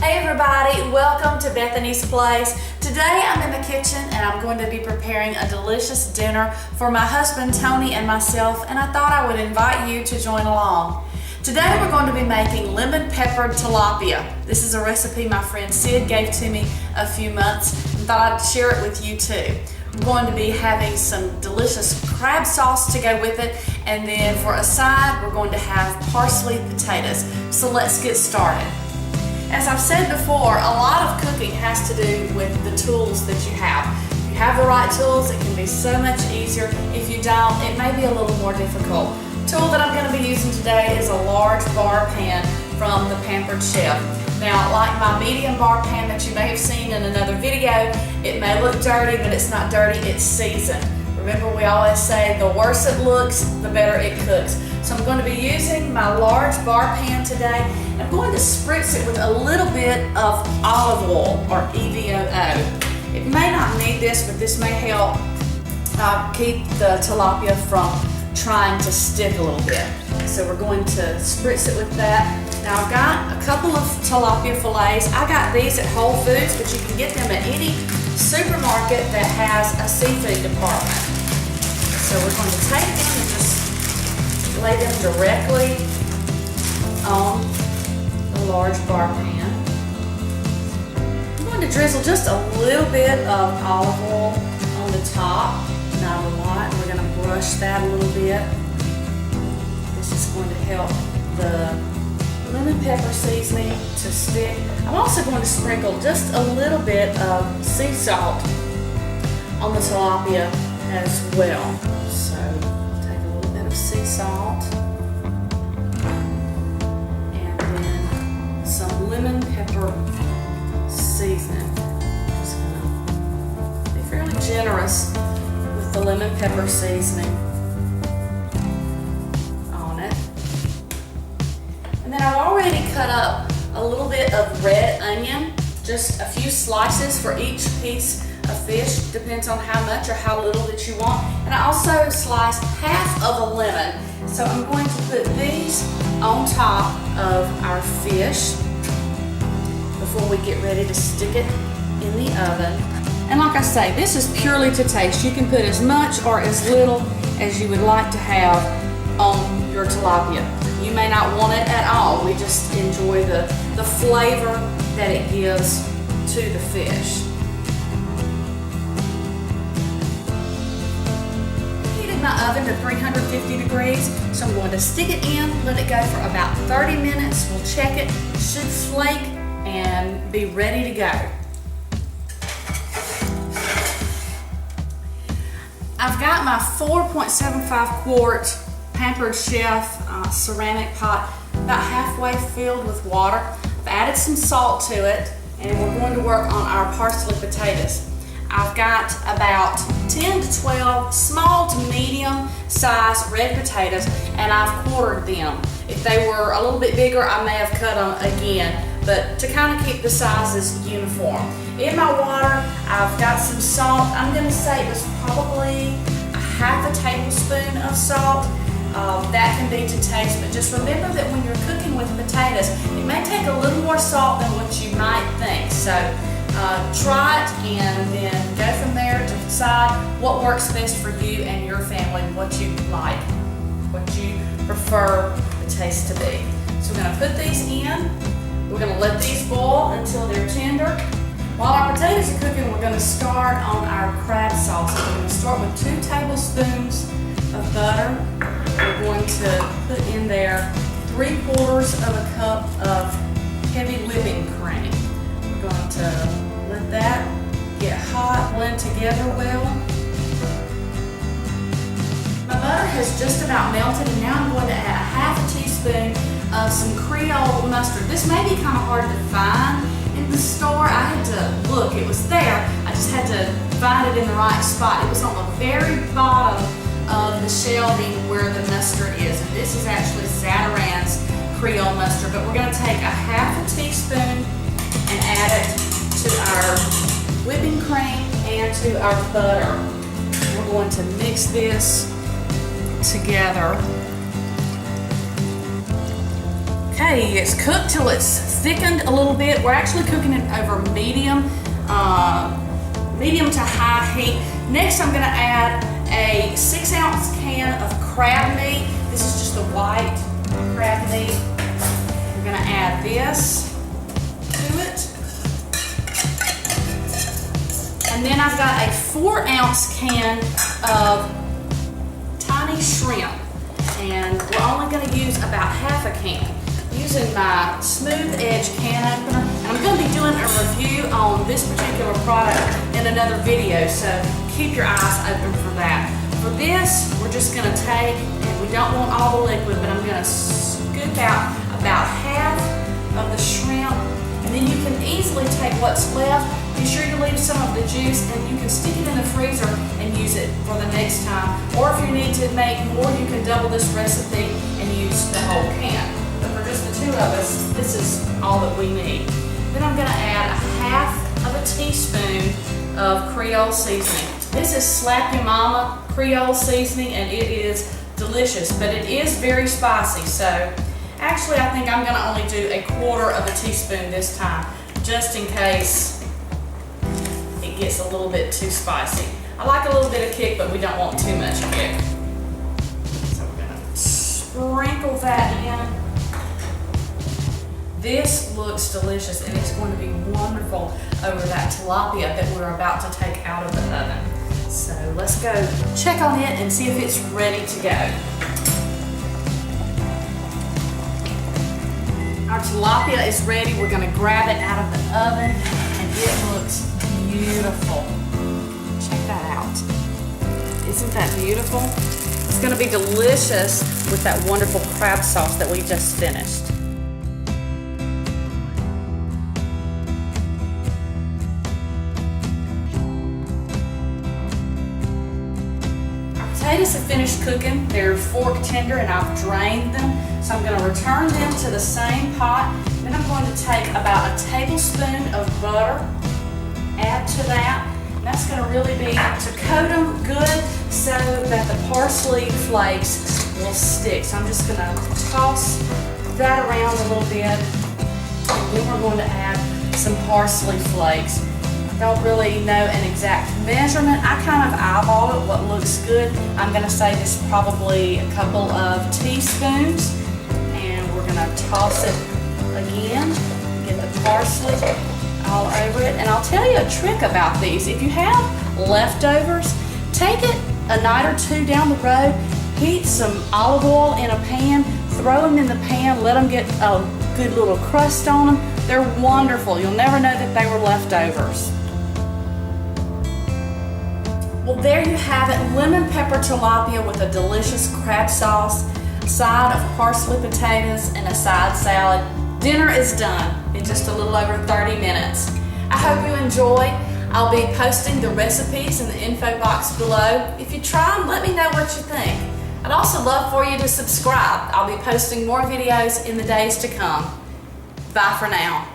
Hey everybody, welcome to Bethany's Place. Today I'm in the kitchen and I'm going to be preparing a delicious dinner for my husband Tony and myself, and I thought I would invite you to join along. Today we're going to be making lemon peppered tilapia. This is a recipe my friend Sid gave to me a few months and thought I'd share it with you too. We're going to be having some delicious crab sauce to go with it, and then for a side we're going to have parsley potatoes. So let's get started. As I've said before, a lot of cooking has to do with the tools that you have. If you have the right tools, it can be so much easier. If you don't, it may be a little more difficult. The tool that I'm going to be using today is a large bar pan from the Pampered Chef. Now, like my medium bar pan that you may have seen in another video, it may look dirty, but it's not dirty, it's seasoned. Remember, we always say the worse it looks, the better it cooks. So I'm going to be using my large bar pan today. I'm going to spritz it with a little bit of olive oil, or EVOO. It may not need this, but this may help keep the tilapia from trying to stick a little bit. So we're going to spritz it with that. Now I've got a couple of tilapia fillets. I got these at Whole Foods, but you can get them at any supermarket that has a seafood department. So we're going to take them and just lay them directly on the large bar pan. I'm going to drizzle just a little bit of olive oil on the top, not a lot. We're going to brush that a little bit. This is going to help the lemon pepper seasoning to stick. I'm also going to sprinkle just a little bit of sea salt on the tilapia as well. So take a little bit of sea salt and then some lemon pepper seasoning. Just gonna be fairly generous with the lemon pepper seasoning on it. And then I've already cut up a little bit of red onion, just a few slices for each piece of fish, depends on how much or how little that you want. And I also sliced half of a lemon. So I'm going to put these on top of our fish before we get ready to stick it in the oven. And like I say, this is purely to taste. You can put as much or as little as you would like to have on your tilapia. You may not want it at all. We just enjoy the flavor that it gives to the fish. Heated my oven to 350 degrees, so I'm going to stick it in, let it go for about 30 minutes. We'll check it. It should flake and be ready to go. I've got my 4.75 quart Pampered Chef ceramic pot about halfway filled with water. I've added some salt to it, and we're going to work on our parsley potatoes. I've got about 10 to 12 small to medium size red potatoes, and I've quartered them. If they were a little bit bigger, I may have cut them again, but to kind of keep the sizes uniform. In my water, I've got some salt. I'm going to say it was probably a half a tablespoon of salt. That can be to taste, but just remember that when you're cooking with potatoes, it may take a little more salt than what you might think. So try it and then go from there to decide what works best for you and your family, what you like, what you prefer the taste to be. So we're going to put these in. We're going to let these boil until they're tender. While our potatoes are cooking, we're going to start on our crab sauce. So we're going to start with 2 tablespoons of butter. We're going to put in there 3/4 of a cup of heavy whipping cream. We're going to let that get hot, blend together well. My butter has just about melted, and now I'm going to add a 1/2 teaspoon of some Creole mustard. This may be kind of hard to find in the store. I had to look, it was there. I just had to find it in the right spot. It was on the very bottom of the shelving where the mustard is. And this is actually Zatarain's Creole mustard, but we're going to take a 1/2 teaspoon and add it to our whipping cream and to our butter. We're going to mix this together Okay, it's cooked till it's thickened a little bit. We're actually cooking it over medium to high heat. Next, I'm gonna add a 6-ounce can of crab meat. This is just the white crab meat. We're gonna add this to it. And then I've got a 4-ounce can of tiny shrimp. And we're only gonna use about half a can. Using my smooth edge can opener. And I'm gonna be doing a review on this particular product in another video, so keep your eyes open for that. For this, we're just gonna take, and we don't want all the liquid, but I'm gonna scoop out about half of the shrimp, and then you can easily take what's left. Be sure to leave some of the juice, and you can stick it in the freezer and use it for the next time. Or if you need to make more, you can double this recipe and use the whole can. But for just the two of us, this is all that we need. Then I'm gonna add a half of a teaspoon of Creole seasoning. This is Slap Your Mama Creole seasoning, and it is delicious, but it is very spicy. So actually, I think I'm gonna only do a 1/4 of a teaspoon this time, just in case it gets a little bit too spicy. I like a little bit of kick, but we don't want too much kick. So we're gonna sprinkle that in. This looks delicious, and it's going to be wonderful over that tilapia that we're about to take out of the oven. So let's go check on it and see if it's ready to go. Our tilapia is ready. We're going to grab it out of the oven, and it looks beautiful. Check that out. Isn't that beautiful? It's going to be delicious with that wonderful crab sauce that we just finished. Potatoes have finished cooking. They're fork tender, and I've drained them. So I'm going to return them to the same pot. Then I'm going to take about a tablespoon of butter, add to that. And that's going to really be to coat them good so that the parsley flakes will stick. So I'm just going to toss that around a little bit. And then we're going to add some parsley flakes. Don't really know an exact measurement. I kind of eyeball it, what looks good. I'm gonna say this is probably a couple of teaspoons, and we're gonna toss it again, get the parsley all over it. And I'll tell you a trick about these. If you have leftovers, take it a night or two down the road, heat some olive oil in a pan, throw them in the pan, let them get a good little crust on them. They're wonderful. You'll never know that they were leftovers. Well, there you have it, lemon pepper tilapia with a delicious crab sauce, a side of parsley potatoes, and a side salad. Dinner is done in just a little over 30 minutes. I hope you enjoy. I'll be posting the recipes in the info box below. If you try them, let me know what you think. I'd also love for you to subscribe. I'll be posting more videos in the days to come. Bye for now.